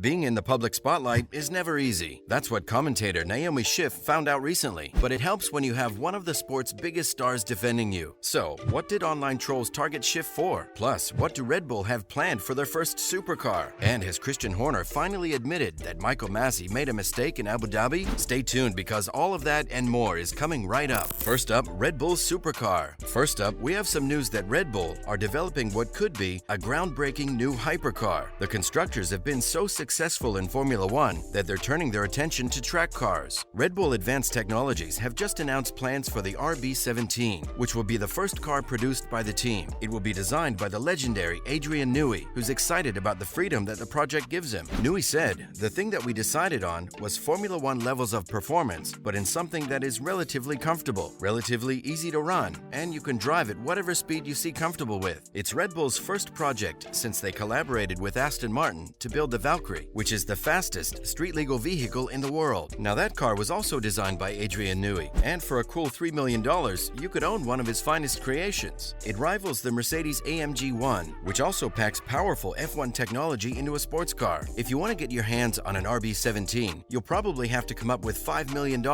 Being in the public spotlight is never easy. That's what commentator Naomi Schiff found out recently. But it helps when you have one of the sport's biggest stars defending you. So, what did online trolls target Schiff for? Plus, what do Red Bull have planned for their first supercar? And has Christian Horner finally admitted that Michael Masi made a mistake in Abu Dhabi? Stay tuned because all of that and more is coming right up. First up, Red Bull's supercar. First up, we have some news that Red Bull are developing what could be a groundbreaking new hypercar. The constructors have been so successful in Formula One that they're turning their attention to track cars. Red Bull Advanced Technologies have just announced plans for the RB17, which will be the first car produced by the team. It will be designed by the legendary Adrian Newey, who's excited about the freedom that the project gives him. Newey said, "The thing that we decided on was Formula One levels of performance, but in something that is relatively comfortable, relatively easy to run, and you can drive at whatever speed you see comfortable with." It's Red Bull's first project since they collaborated with Aston Martin to build the Valkyrie, which is the fastest street-legal vehicle in the world. Now that car was also designed by Adrian Newey, and for a cool $3 million, you could own one of his finest creations. It rivals the Mercedes-AMG 1, which also packs powerful F1 technology into a sports car. If you want to get your hands on an RB17, you'll probably have to come up with $5 million,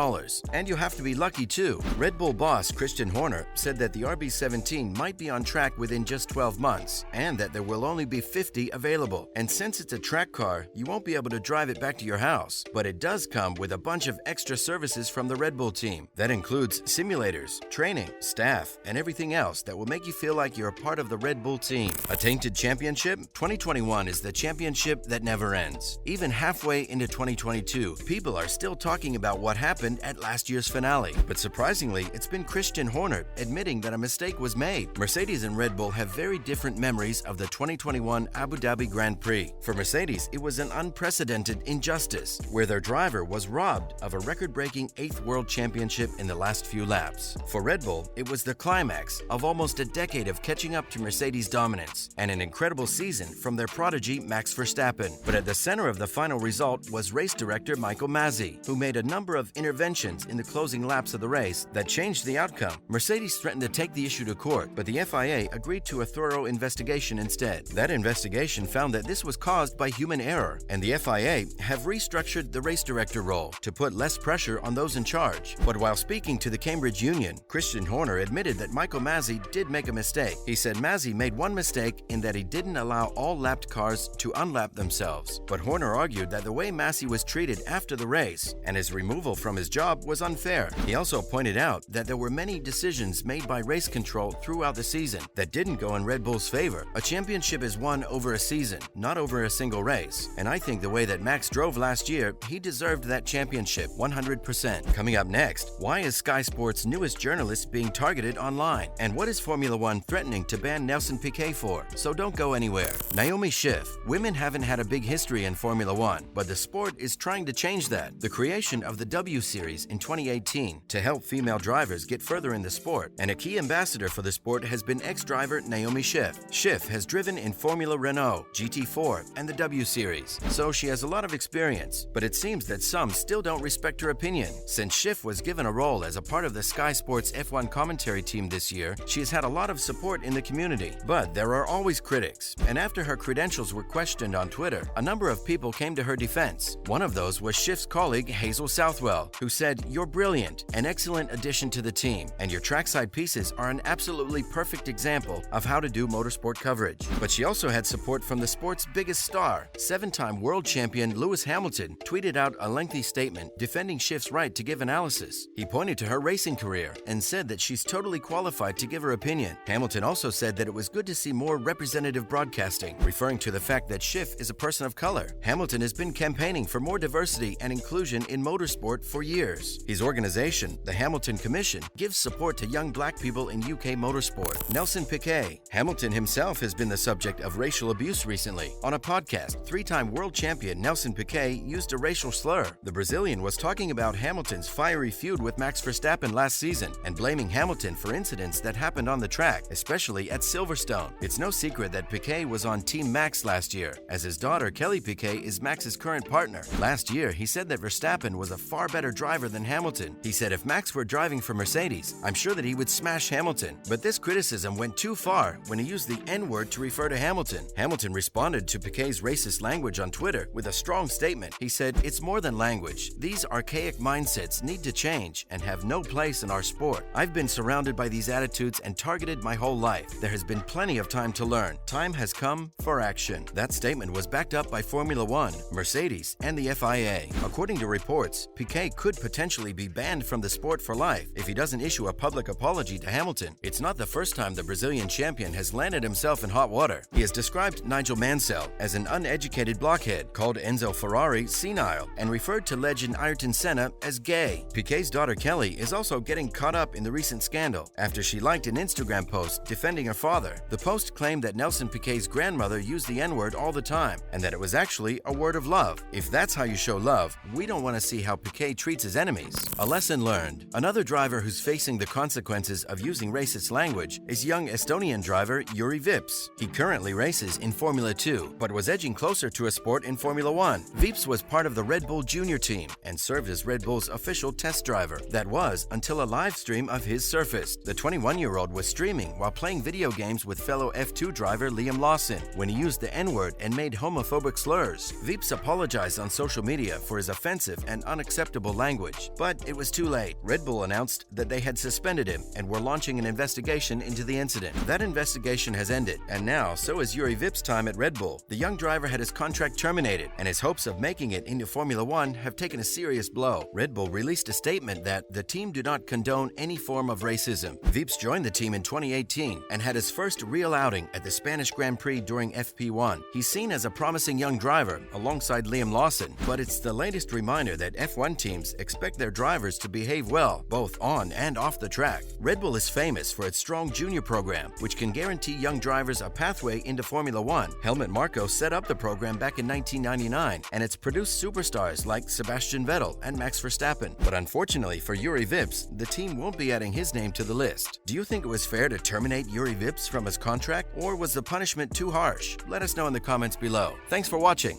and you'll have to be lucky too. Red Bull boss Christian Horner said that the RB17 might be on track within just 12 months, and that there will only be 50 available. And since it's a track car, you won't be able to drive it back to your house, but it does come with a bunch of extra services from the Red Bull team. That includes simulators, training, staff, and everything else that will make you feel like you're a part of the Red Bull team. A tainted championship? 2021 is the championship that never ends. Even halfway into 2022, people are still talking about what happened at last year's finale. But surprisingly, it's been Christian Horner admitting that a mistake was made. Mercedes and Red Bull have very different memories of the 2021 Abu Dhabi Grand Prix. For Mercedes, it was an unprecedented injustice, where their driver was robbed of a record-breaking 8th World Championship in the last few laps. For Red Bull, it was the climax of almost a decade of catching up to Mercedes' dominance, and an incredible season from their prodigy Max Verstappen. But at the center of the final result was race director Michael Masi, who made a number of interventions in the closing laps of the race that changed the outcome. Mercedes threatened to take the issue to court, but the FIA agreed to a thorough investigation instead. That investigation found that this was caused by human error, and the FIA have restructured the race director role to put less pressure on those in charge. But while speaking to the Cambridge Union, Christian Horner admitted that Michael Masi did make a mistake. He said Masi made one mistake in that he didn't allow all lapped cars to unlap themselves. But Horner argued that the way Masi was treated after the race and his removal from his job was unfair. He also pointed out that there were many decisions made by race control throughout the season that didn't go in Red Bull's favor. A championship is won over a season, not over a single race. And I think the way that Max drove last year, he deserved that championship 100%. Coming up next, why is Sky Sports' newest journalist being targeted online? And what is Formula One threatening to ban Nelson Piquet for? So don't go anywhere. Naomi Schiff. Women haven't had a big history in Formula One, but the sport is trying to change that. The creation of the W Series in 2018 to help female drivers get further in the sport, and a key ambassador for the sport has been ex-driver Naomi Schiff. Schiff has driven in Formula Renault, GT4, and the W Series, so she has a lot of experience, but it seems that some still don't respect her opinion. Since Schiff was given a role as a part of the Sky Sports F1 commentary team this year, she has had a lot of support in the community. But there are always critics, and after her credentials were questioned on Twitter, a number of people came to her defense. One of those was Schiff's colleague Hazel Southwell, who said, "You're brilliant, an excellent addition to the team, and your trackside pieces are an absolutely perfect example of how to do motorsport coverage." But she also had support from the sport's biggest star. 7-time world champion Lewis Hamilton tweeted out a lengthy statement defending Schiff's right to give analysis. He pointed to her racing career and said that she's totally qualified to give her opinion. Hamilton also said that it was good to see more representative broadcasting, referring to the fact that Schiff is a person of color. Hamilton has been campaigning for more diversity and inclusion in motorsport for years. His organization, the Hamilton Commission, gives support to young black people in UK motorsport. Nelson Piquet. Hamilton himself has been the subject of racial abuse recently. On a podcast, 3-time world champion Nelson Piquet used a racial slur. The Brazilian was talking about Hamilton's fiery feud with Max Verstappen last season and blaming Hamilton for incidents that happened on the track, especially at Silverstone. It's no secret that Piquet was on Team Max last year, as his daughter Kelly Piquet is Max's current partner. Last year, he said that Verstappen was a far better driver than Hamilton. He said if Max were driving for Mercedes, I'm sure that he would smash Hamilton. But this criticism went too far when he used the N-word to refer to Hamilton. Hamilton responded to Piquet's racist language language on Twitter with a strong statement. He said, "It's more than language. These archaic mindsets need to change and have no place in our sport. I've been surrounded by these attitudes and targeted my whole life. There has been plenty of time to learn. Time has come for action." That statement was backed up by Formula One, Mercedes, and the FIA. According to reports, Piquet could potentially be banned from the sport for life if he doesn't issue a public apology to Hamilton. It's not the first time the Brazilian champion has landed himself in hot water. He has described Nigel Mansell as an uneducated blockhead, called Enzo Ferrari senile, and referred to legend Ayrton Senna as gay. Piquet's daughter Kelly is also getting caught up in the recent scandal after she liked an Instagram post defending her father. The post claimed that Nelson Piquet's grandmother used the N-word all the time and that it was actually a word of love. If that's how you show love, we don't want to see how Piquet treats his enemies. A lesson learned. Another driver who's facing the consequences of using racist language is young Estonian driver Jüri Vips. He currently races in Formula 2, but was edging closer to a sport in Formula 1. Vips was part of the Red Bull Junior team and served as Red Bull's official test driver. That was until a live stream of his surfaced. The 21-year-old was streaming while playing video games with fellow F2 driver Liam Lawson when he used the N-word and made homophobic slurs. Vips apologized on social media for his offensive and unacceptable language, but it was too late. Red Bull announced that they had suspended him and were launching an investigation into the incident. That investigation has ended, and now so is Jüri Vips' time at Red Bull. The young driver had his contract terminated, and his hopes of making it into Formula One have taken a serious blow. Red Bull released a statement that the team do not condone any form of racism. Vips joined the team in 2018 and had his first real outing at the Spanish Grand Prix during FP1. He's seen as a promising young driver alongside Liam Lawson, but it's the latest reminder that F1 teams expect their drivers to behave well, both on and off the track. Red Bull is famous for its strong junior program, which can guarantee young drivers a pathway into Formula One. Helmut Marko set up the program back in 1999, and it's produced superstars like Sebastian Vettel and Max Verstappen. But unfortunately for Jüri Vips, the team won't be adding his name to the list. Do you think it was fair to terminate Jüri Vips from his contract, or was the punishment too harsh? Let us know in the comments below. Thanks for watching.